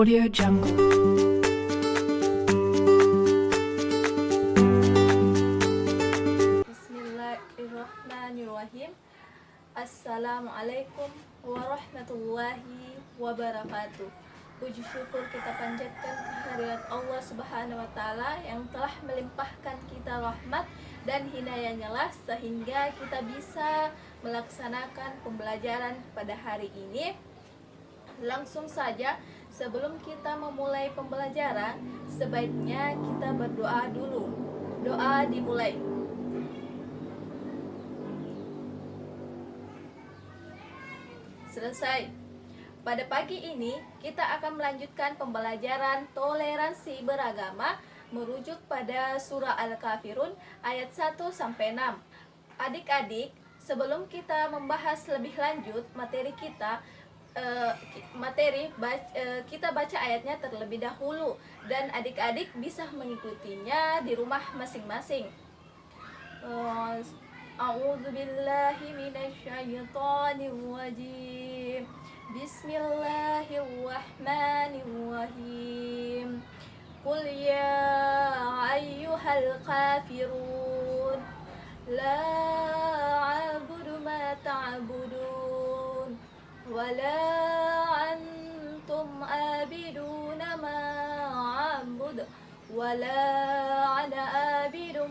Audio Jungle. Bismillahirrahmanirrahim. Assalamualaikum warahmatullahi wabarakatuh. Puji syukur kita panjatkan kehadirat Allah Subhanahu wa Ta'ala yang telah melimpahkan kita rahmat dan hidayahnya lah sehingga kita bisa melaksanakan pembelajaran pada hari ini. Langsung saja, sebelum kita memulai pembelajaran, sebaiknya kita berdoa dulu. Doa dimulai. Selesai. Pada pagi ini, kita akan melanjutkan pembelajaran toleransi beragama merujuk pada surah Al-Kafirun ayat 1-6. Adik-adik, sebelum kita membahas lebih lanjut materi kita, kita baca ayatnya terlebih dahulu dan adik-adik bisa mengikutinya di rumah masing-masing. A'udzubillahi minasyaitonir rajim. Bismillahirrahmanirrahim. Qul ya ayyuhal kafirun la a'budu ma ta'budun wala antum abiduna ma a'bud wala ana abidum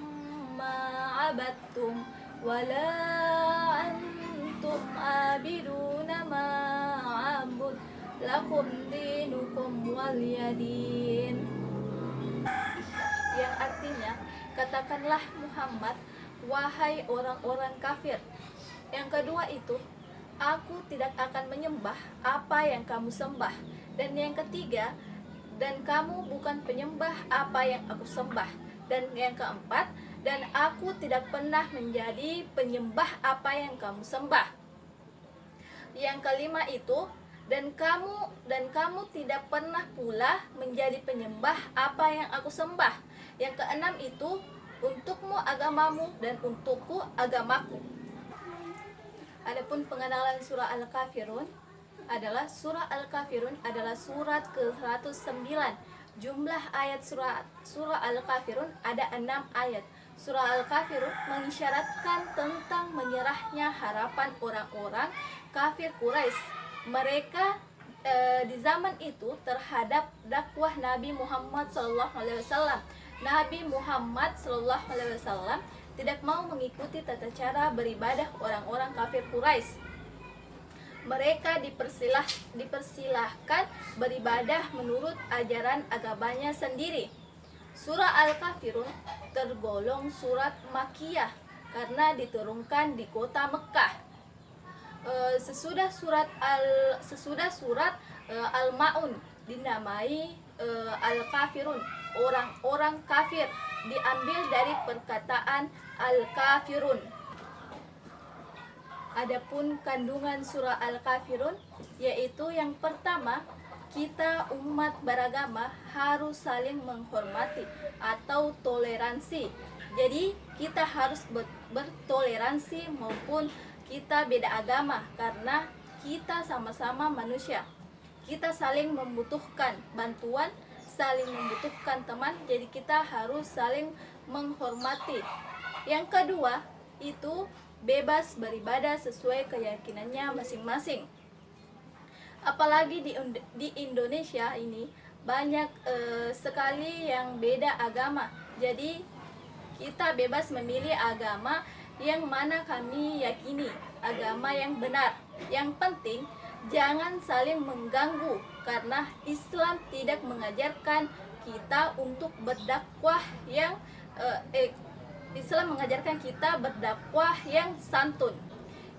ma abattum wala antum abiduna ma a'bud lakum dinukum waliyadin. Yang artinya, katakanlah Muhammad, wahai orang-orang kafir. Yang kedua itu, aku tidak akan menyembah apa yang kamu sembah. Dan yang ketiga, dan kamu bukan penyembah apa yang aku sembah. Dan yang keempat, dan aku tidak pernah menjadi penyembah apa yang kamu sembah. Yang kelima itu, dan kamu tidak pernah pula menjadi penyembah apa yang aku sembah. Yang keenam itu, untukmu agamamu dan untukku agamaku. Adapun pengenalan surah Al-Kafirun adalah surat ke-109. Jumlah ayat surah Al-Kafirun ada 6 ayat. Surah Al-Kafirun mengisyaratkan tentang menyerahnya harapan orang-orang kafir Quraisy. Mereka di zaman itu terhadap dakwah Nabi Muhammad SAW. Nabi Muhammad SAW tidak mau mengikuti tata cara beribadah orang-orang kafir Quraisy. Mereka dipersilahkan beribadah menurut ajaran agamanya sendiri. Surah Al-Kafirun tergolong surat Makkiyah karena diturunkan di kota Mekah. Sesudah surat Al-Ma'un dinamai Al-Kafirun, orang-orang kafir, diambil dari perkataan Al-Kafirun. Adapun kandungan surah Al-Kafirun yaitu yang pertama, kita umat beragama harus saling menghormati atau toleransi. Jadi kita harus bertoleransi maupun kita beda agama karena kita sama-sama manusia. Kita saling membutuhkan bantuan, saling membutuhkan teman, jadi kita harus saling menghormati. Yang kedua, itu bebas beribadah sesuai keyakinannya masing-masing. Apalagi di Indonesia ini banyak sekali yang beda agama. Jadi kita bebas memilih agama yang mana kami yakini, agama yang benar. Yang penting jangan saling mengganggu karena Islam tidak mengajarkan kita untuk berdakwah yang Islam mengajarkan kita berdakwah yang santun.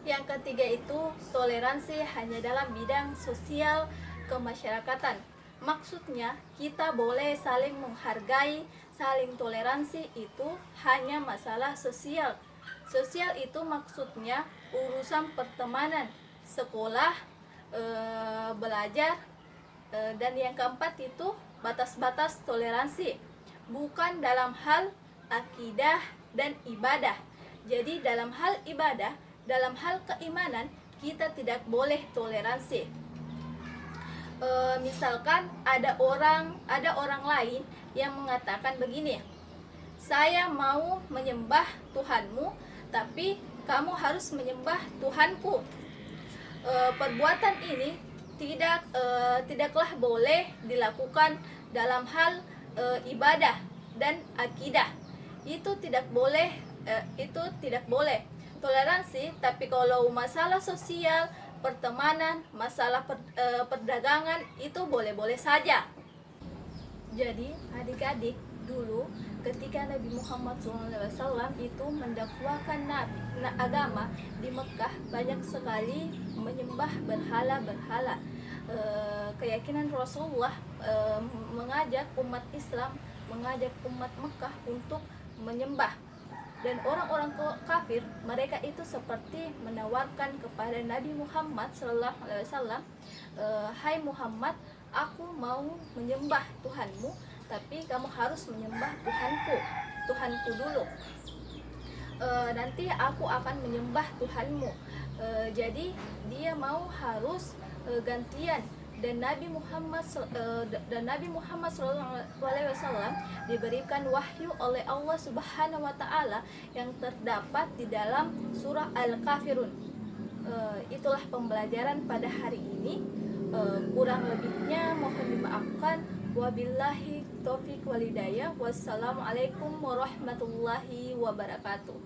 Yang ketiga itu toleransi hanya dalam bidang sosial kemasyarakatan. Maksudnya kita boleh saling menghargai, saling toleransi itu hanya masalah sosial. Sosial itu maksudnya urusan pertemanan, sekolah, belajar, dan yang keempat itu batas-batas toleransi, bukan dalam hal akidah dan ibadah. Jadi dalam hal ibadah, dalam hal keimanan kita tidak boleh toleransi. Misalkan ada orang lain yang mengatakan begini, saya mau menyembah Tuhanmu, tapi kamu harus menyembah Tuhanku. Perbuatan ini tidaklah boleh dilakukan dalam hal ibadah dan akidah. Itu tidak boleh. Toleransi. Tapi kalau masalah sosial, pertemanan, masalah perdagangan, itu boleh-boleh saja. Jadi adik-adik, dulu ketika Nabi Muhammad SAW itu mendakwakan agama di Mekah, banyak sekali menyembah berhala-berhala. Keyakinan Rasulullah mengajak umat Islam, mengajak umat Mekah untuk menyembah. Dan orang-orang kafir, mereka itu seperti menawarkan kepada Nabi Muhammad SAW, hai Muhammad, aku mau menyembah Tuhanmu, tapi kamu harus menyembah Tuhanku dulu. Nanti aku akan menyembah Tuhanmu. Jadi dia mau harus gantian. Dan Nabi Muhammad SAW diberikan wahyu oleh Allah Subhanahu Wa Taala yang terdapat di dalam surah Al-Kafirun. Itulah pembelajaran pada hari ini. Kurang lebihnya mohon dimaafkan. Wabillahi taufiq walhidayah. Wassalamualaikum warahmatullahi wabarakatuh.